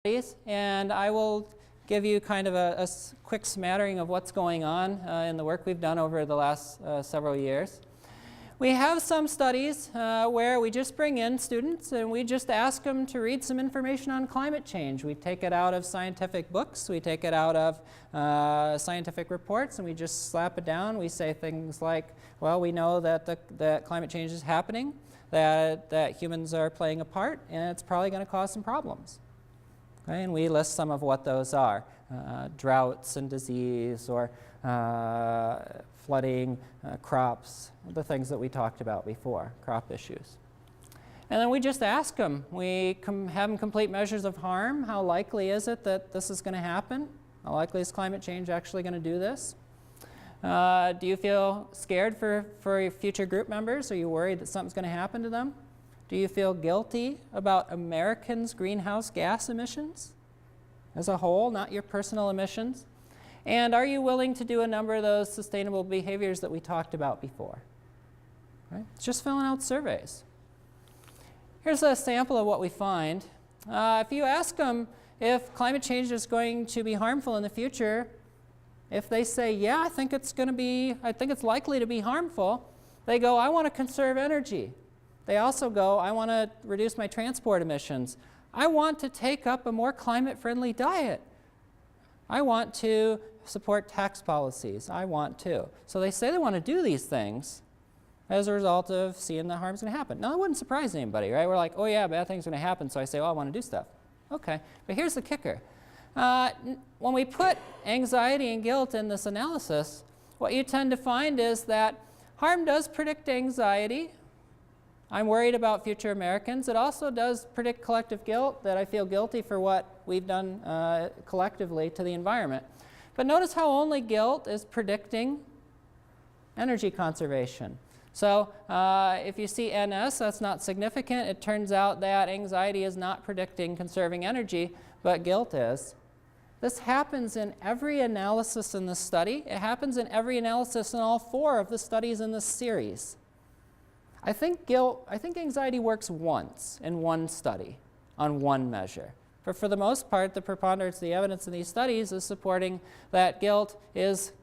studies, and I will give you kind of a quick smattering of what's going on in the work we've done over the last several years. We have some studies where we just bring in students and we just ask them to read some information on climate change. We take it out of scientific books, we take it out of scientific reports, and we just slap it down. We say things like, well, we know that that climate change is happening, that humans are playing a part, and it's probably going to cause some problems. Okay? And we list some of what those are. Droughts and disease, or flooding, crops, the things that we talked about before, crop issues. And then we just ask them. We have them complete measures of harm. How likely is it that this is going to happen? How likely is climate change actually going to do this? Do you feel scared for your future group members? Are you worried that something's going to happen to them? Do you feel guilty about Americans' greenhouse gas emissions as a whole, not your personal emissions? And are you willing to do a number of those sustainable behaviors that we talked about before? Right? It's just filling out surveys. Here's a sample of what we find. If you ask them if climate change is going to be harmful in the future, if they say, yeah, I think it's likely to be harmful, they go, I want to conserve energy. They also go, I want to reduce my transport emissions. I want to take up a more climate-friendly diet. I want to support tax policies. I want to. So they say they want to do these things as a result of seeing that harm's going to happen. Now, that wouldn't surprise anybody, right? We're like, oh yeah, bad things are going to happen, so I say, well, I want to do stuff. Okay, but here's the kicker. When we put anxiety and guilt in this analysis, what you tend to find is that harm does predict anxiety. I'm worried about future Americans. It also does predict collective guilt, that I feel guilty for what we've done collectively to the environment. But notice how only guilt is predicting energy conservation. So if you see NS, that's not significant. It turns out that anxiety is not predicting conserving energy, but guilt is. This happens in every analysis in this study. It happens in every analysis in all 4 of the studies in this series. I think anxiety works once in one study on one measure. But for the most part, the preponderance of the evidence in these studies is supporting that guilt is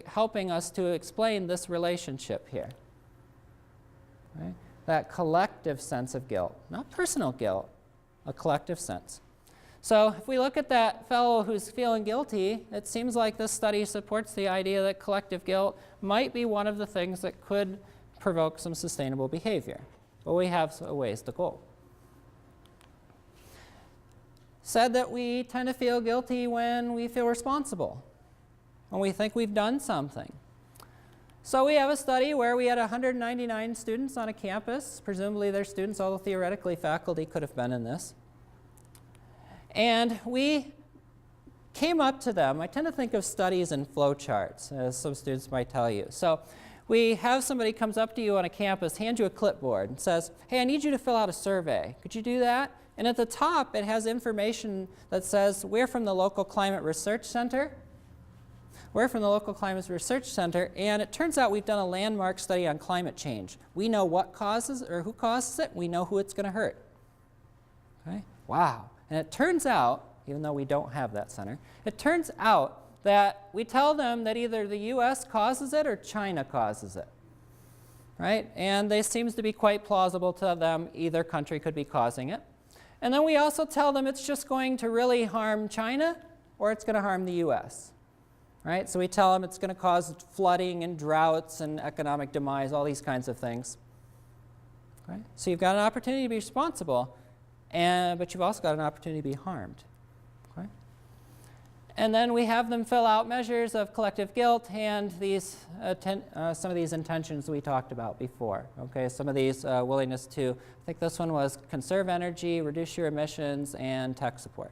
helping us to explain this relationship here. Right? That collective sense of guilt, not personal guilt, a collective sense. So if we look at that fellow who's feeling guilty, it seems like this study supports the idea that collective guilt might be one of the things that could provoke some sustainable behavior. But we have a ways to go. Said that we tend to feel guilty when we feel responsible, when we think we've done something. So we have a study where we had 199 students on a campus. Presumably they're students, although theoretically faculty could have been in this. And we came up to them. I tend to think of studies in flowcharts, as some students might tell you. So we have somebody comes up to you on a campus, hands you a clipboard, and says, hey, I need you to fill out a survey. Could you do that? And at the top, it has information that says, we're from the local climate research center. We're from the local climate research center, and it turns out we've done a landmark study on climate change. We know what causes or who causes it. We know who it's going to hurt. Okay? Wow. And it turns out, even though we don't have that center, it turns out that we tell them that either the US causes it or China causes it, right? And they seems to be quite plausible to them. Either country could be causing it. And then we also tell them it's just going to really harm China or it's going to harm the US, right? So we tell them it's going to cause flooding and droughts and economic demise, all these kinds of things. Okay? So you've got an opportunity to be responsible, but you've also got an opportunity to be harmed. Okay? And then we have them fill out measures of collective guilt and these some of these intentions we talked about before. Okay, some of these willingness to, I think this one was conserve energy, reduce your emissions, and tax support.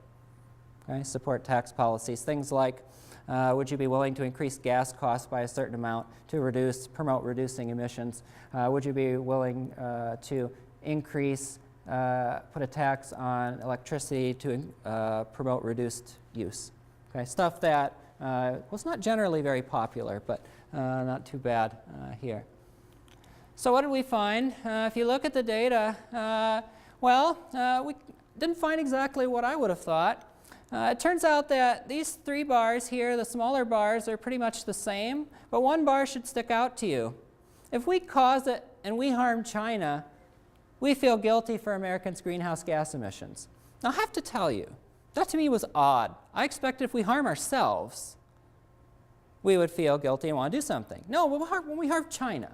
Okay, support tax policies. Things like, would you be willing to increase gas costs by a certain amount to promote reducing emissions? Would you be willing to increase, put a tax on electricity to promote reduced use? Okay, stuff that was not generally very popular, but not too bad here. So what did we find? If you look at the data, didn't find exactly what I would have thought. It turns out that these 3 bars here, the smaller bars, are pretty much the same, but one bar should stick out to you. If we cause it and we harm China, we feel guilty for Americans' greenhouse gas emissions. Now, I have to tell you, that to me was odd. I expected if we harm ourselves, we would feel guilty and want to do something. No, when we harm China.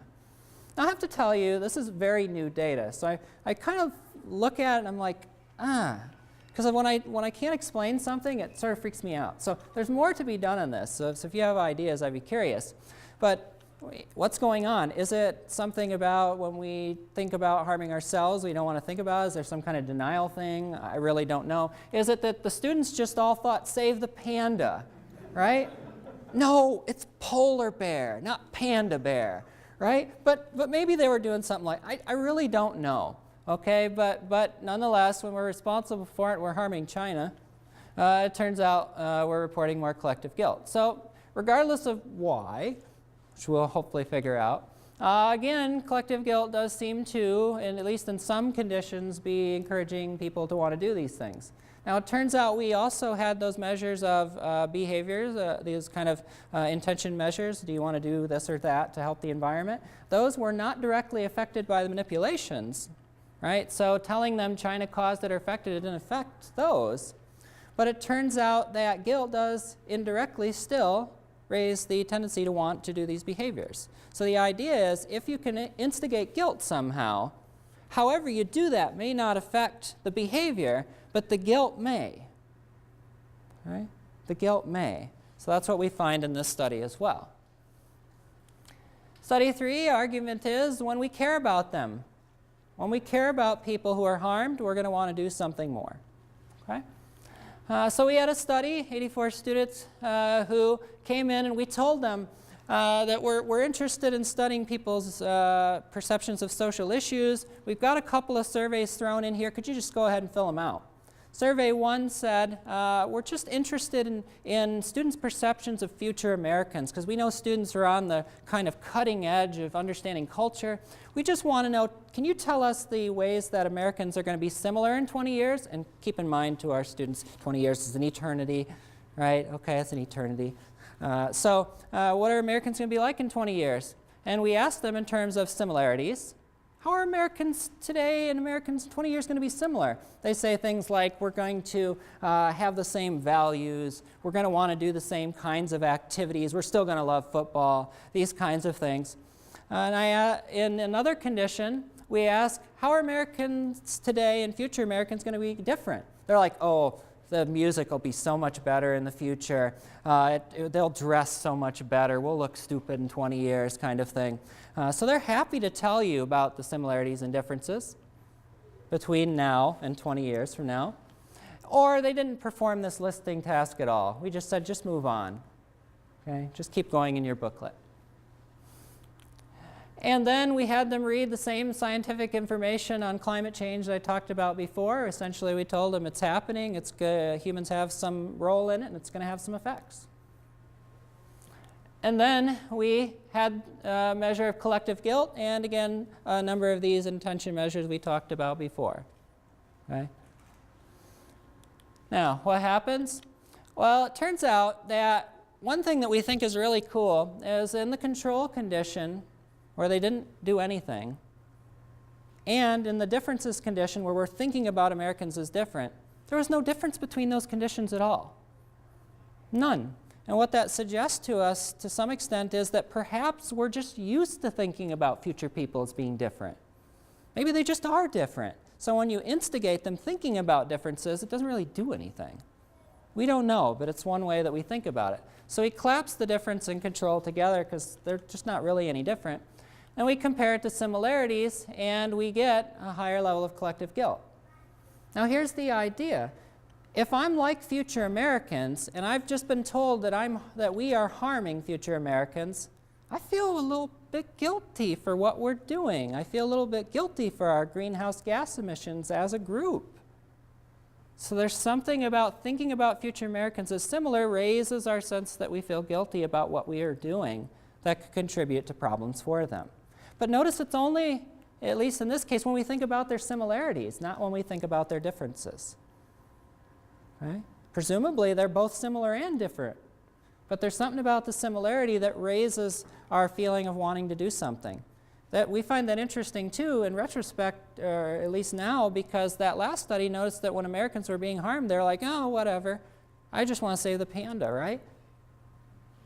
Now, I have to tell you, this is very new data. So I kind of look at it and I'm like, because when I can't explain something, it sort of freaks me out. So there's more to be done on this. So if you have ideas, I'd be curious. But what's going on? Is it something about when we think about harming ourselves we don't want to think about? Is there some kind of denial thing? I really don't know. Is it that the students just all thought, save the panda, right? No, it's polar bear, not panda bear, right? But maybe they were doing something like, I really don't know, okay? But nonetheless, when we're responsible for it, we're harming China. It turns out we're reporting more collective guilt. So regardless of why, which we'll hopefully figure out. Again, collective guilt does seem to, and at least in some conditions, be encouraging people to want to do these things. Now, it turns out we also had those measures of behaviors, these kind of intention measures. Do you want to do this or that to help the environment? Those were not directly affected by the manipulations, right? So telling them China caused it or affected it didn't affect those. But it turns out that guilt does indirectly still raise the tendency to want to do these behaviors. So the idea is if you can instigate guilt somehow, however you do that may not affect the behavior, but the guilt may. Right? The guilt may. So that's what we find in this study as well. Study 3, argument is when we care about them. When we care about people who are harmed, we're going to want to do something more. Okay? So we had a study, 84 students who came in, and we told them that we're interested in studying people's perceptions of social issues. We've got a couple of surveys thrown in here. Could you just go ahead and fill them out? Survey 1 said, we're just interested in students' perceptions of future Americans, because we know students are on the kind of cutting edge of understanding culture. We just want to know, can you tell us the ways that Americans are going to be similar in 20 years? And keep in mind to our students, 20 years is an eternity, right? Okay, it's an eternity. So what are Americans going to be like in 20 years? And we asked them in terms of similarities. How are Americans today and Americans 20 years going to be similar? They say things like, we're going to have the same values, we're going to want to do the same kinds of activities, we're still going to love football, these kinds of things. And in another condition, we ask, how are Americans today and future Americans going to be different? They're like, oh, the music will be so much better in the future. They'll dress so much better. We'll look stupid in 20 years, kind of thing. So they're happy to tell you about the similarities and differences between now and 20 years from now. Or they didn't perform this listing task at all. We just said, just move on. Okay? Just keep going in your booklet. And then we had them read the same scientific information on climate change that I talked about before. Essentially, we told them it's happening, it's humans have some role in it, and it's going to have some effects. And then we had a measure of collective guilt, and again, a number of these intention measures we talked about before. Okay? Now, what happens? Well, it turns out that one thing that we think is really cool is in the control condition, where they didn't do anything, and in the differences condition where we're thinking about Americans as different, there was no difference between those conditions at all. None. And what that suggests to us to some extent is that perhaps we're just used to thinking about future people as being different. Maybe they just are different. So when you instigate them thinking about differences, it doesn't really do anything. We don't know, but it's one way that we think about it. So we collapse the difference and control together because they're just not really any different. And we compare it to similarities, and we get a higher level of collective guilt. Now here's the idea. If I'm like future Americans, and I've just been told that we are harming future Americans, I feel a little bit guilty for what we're doing. I feel a little bit guilty for our greenhouse gas emissions as a group. So there's something about thinking about future Americans as similar raises our sense that we feel guilty about what we are doing that could contribute to problems for them. But notice it's only, at least in this case, when we think about their similarities, not when we think about their differences. Okay? Presumably, they're both similar and different. But there's something about the similarity that raises our feeling of wanting to do something. That we find that interesting too in retrospect, or at least now, because that last study noticed that when Americans were being harmed, they're like, oh, whatever. I just want to save the panda, right?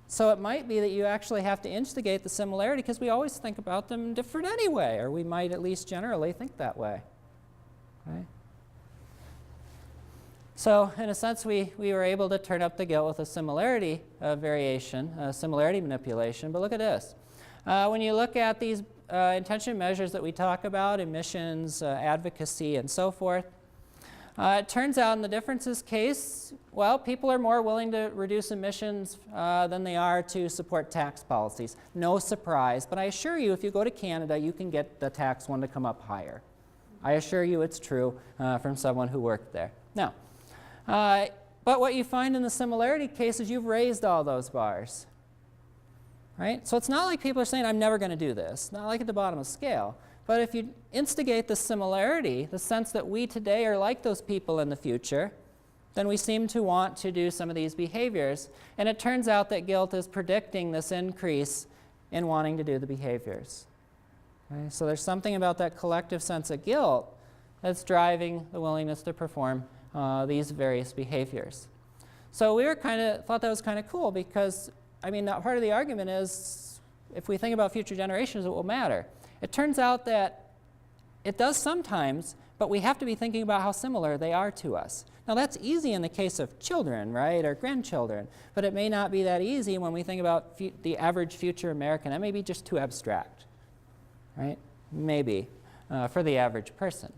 So it might be that you actually have to instigate the similarity because we always think about them different anyway, or we might at least generally think that way. Okay? So in a sense, we were able to turn up the guilt with a similarity variation, similarity manipulation. But look at this. When you look at these intention measures that we talk about, emissions, advocacy, and so forth, it turns out in the differences case, well, people are more willing to reduce emissions than they are to support tax policies. No surprise, but I assure you, if you go to Canada, you can get the tax one to come up higher. I assure you it's true from someone who worked there. Now, but what you find in the similarity case is you've raised all those bars. Right? So it's not like people are saying, I'm never going to do this. Not like at the bottom of the scale. But if you instigate the similarity, the sense that we today are like those people in the future, then we seem to want to do some of these behaviors. And it turns out that guilt is predicting this increase in wanting to do the behaviors. Okay? So there's something about that collective sense of guilt that's driving the willingness to perform these various behaviors. So we were thought that was kind of cool because, I mean, part of the argument is if we think about future generations, it will matter. It turns out that it does sometimes, but we have to be thinking about how similar they are to us. Now that's easy in the case of children, right, or grandchildren, but it may not be that easy when we think about the average future American. That may be just too abstract, right? Maybe for the average person.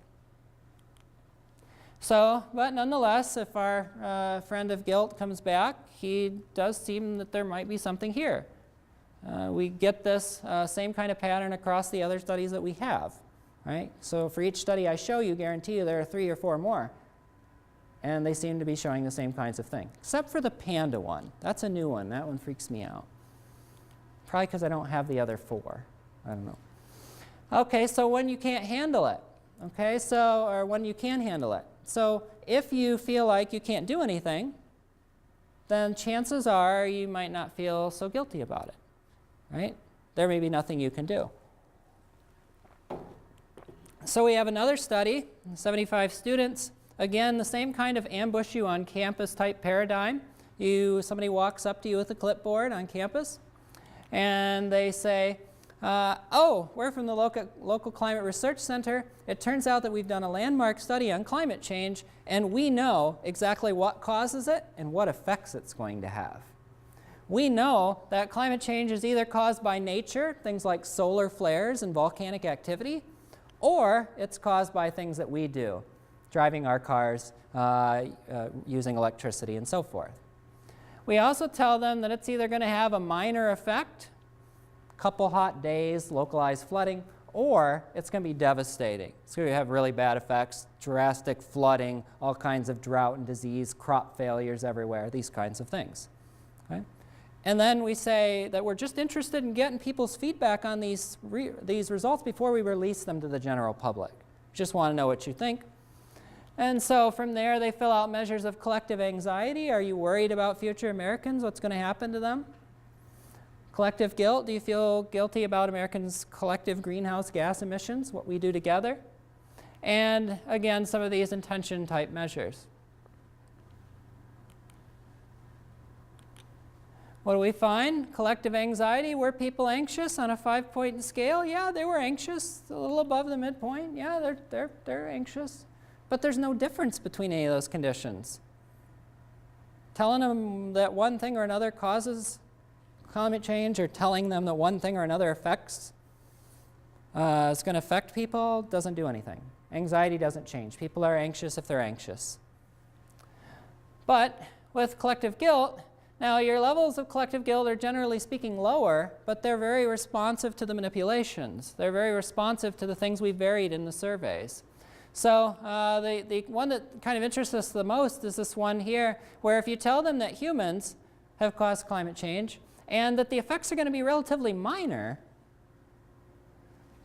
So, but nonetheless, if our friend of guilt comes back, he does seem that there might be something here. We get this same kind of pattern across the other studies that we have, right? So for each study I show you, guarantee you there are 3 or 4 more. And they seem to be showing the same kinds of thing. Except for the panda one. That's a new one. That one freaks me out. Probably because I don't have the other 4. I don't know. Okay, so when you can't handle it. Okay, so, or when you can handle it. So if you feel like you can't do anything, then chances are you might not feel so guilty about it, right? There may be nothing you can do. So we have another study, 75 students. Again, the same kind of ambush you on campus type paradigm. Somebody walks up to you with a clipboard on campus, and they say, oh, we're from the local Climate Research Center. It turns out that we've done a landmark study on climate change, and we know exactly what causes it and what effects it's going to have. We know that climate change is either caused by nature, things like solar flares and volcanic activity, or it's caused by things that we do, driving our cars, using electricity, and so forth. We also tell them that it's either going to have a minor effect, couple hot days, localized flooding, or it's going to be devastating. It's going to have really bad effects, drastic flooding, all kinds of drought and disease, crop failures everywhere, these kinds of things. Okay? And then we say that we're just interested in getting people's feedback on these results before we release them to the general public. Just want to know what you think. And so from there, they fill out measures of collective anxiety. Are you worried about future Americans? What's going to happen to them? Collective guilt. Do you feel guilty about Americans' collective greenhouse gas emissions, what we do together? And again, some of these intention type measures. What do we find? Collective anxiety. Were people anxious on a 5-point scale? Yeah, they were anxious, a little above the midpoint. Yeah, they're anxious. But there's no difference between any of those conditions. Telling them that one thing or another causes climate change, or telling them that one thing or another affects, is going to affect people, doesn't do anything. Anxiety doesn't change. People are anxious if they're anxious. But with collective guilt, now your levels of collective guilt are generally speaking lower, but they're very responsive to the manipulations. They're very responsive to the things we varied in the surveys. So the one that kind of interests us the most is this one here, where if you tell them that humans have caused climate change, and that the effects are going to be relatively minor,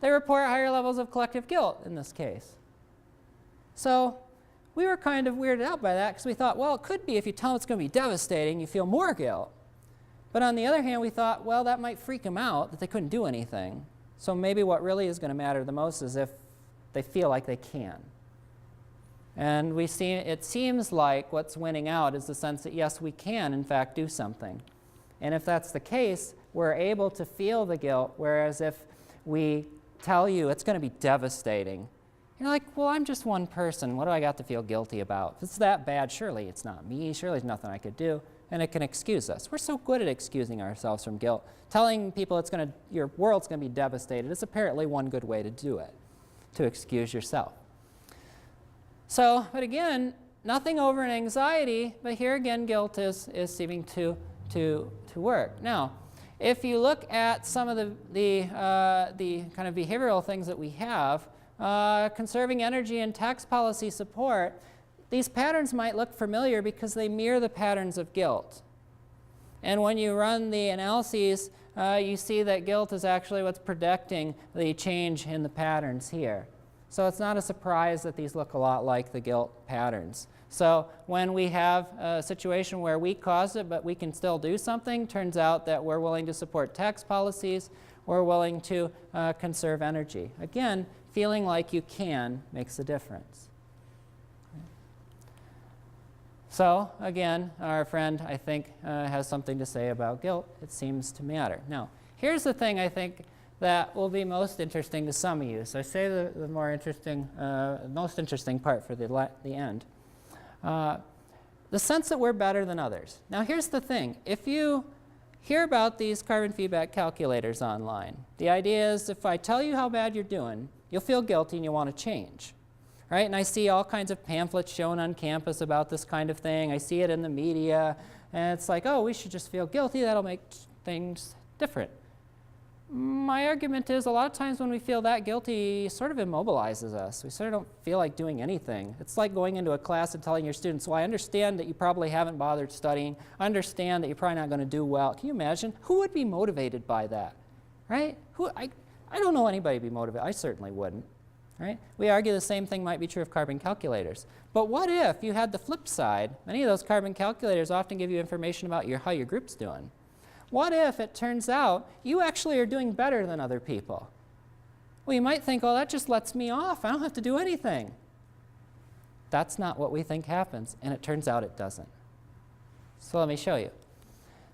they report higher levels of collective guilt in this case. So we were kind of weirded out by that because we thought, well, it could be if you tell them it's going to be devastating, you feel more guilt. But on the other hand, we thought, well, that might freak them out that they couldn't do anything. So maybe what really is going to matter the most is if they feel like they can. And we see, it seems like what's winning out is the sense that, yes, we can, in fact, do something. And if that's the case, we're able to feel the guilt, whereas if we tell you it's going to be devastating, you're like, well, I'm just one person. What do I got to feel guilty about? If it's that bad, surely it's not me. Surely there's nothing I could do. And it can excuse us. We're so good at excusing ourselves from guilt. Telling people your world's going to be devastated is apparently one good way to do it, to excuse yourself. So, but again, nothing over an anxiety, but here again, guilt is seeming to work. Now, if you look at some of the kind of behavioral things that we have, conserving energy and tax policy support, these patterns might look familiar because they mirror the patterns of guilt. And when you run the analyses, you see that guilt is actually what's predicting the change in the patterns here. So it's not a surprise that these look a lot like the guilt patterns. So when we have a situation where we caused it but we can still do something, turns out that we're willing to support tax policies, we're willing to conserve energy. Again, feeling like you can makes a difference. So again, our friend, I think, has something to say about guilt. It seems to matter. Now, here's the thing I think that will be most interesting to some of you. So I say the more interesting, most interesting part for the end. The sense that we're better than others. Now, here's the thing. If you hear about these carbon feedback calculators online, the idea is if I tell you how bad you're doing, you'll feel guilty and you'll want to change. Right? And I see all kinds of pamphlets shown on campus about this kind of thing. I see it in the media, and it's like, oh, we should just feel guilty. That'll make things different. My argument is a lot of times when we feel that guilty, it sort of immobilizes us. We sort of don't feel like doing anything. It's like going into a class and telling your students, well, I understand that you probably haven't bothered studying. I understand that you're probably not going to do well. Can you imagine? Who would be motivated by that? Right? I don't know anybody be motivated. I certainly wouldn't. Right? We argue the same thing might be true of carbon calculators. But what if you had the flip side? Many of those carbon calculators often give you information about how your group's doing. What if it turns out you actually are doing better than other people? Well, you might think, oh, that just lets me off. I don't have to do anything. That's not what we think happens, and it turns out it doesn't. So let me show you.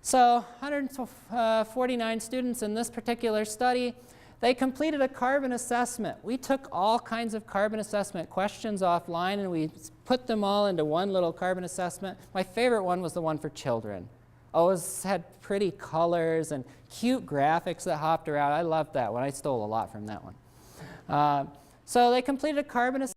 So 149 students in this particular study. They completed a carbon assessment. We took all kinds of carbon assessment questions offline and we put them all into one little carbon assessment. My favorite one was the one for children. Always had pretty colors and cute graphics that hopped around. I loved that one. I stole a lot from that one. So they completed a carbon assessment.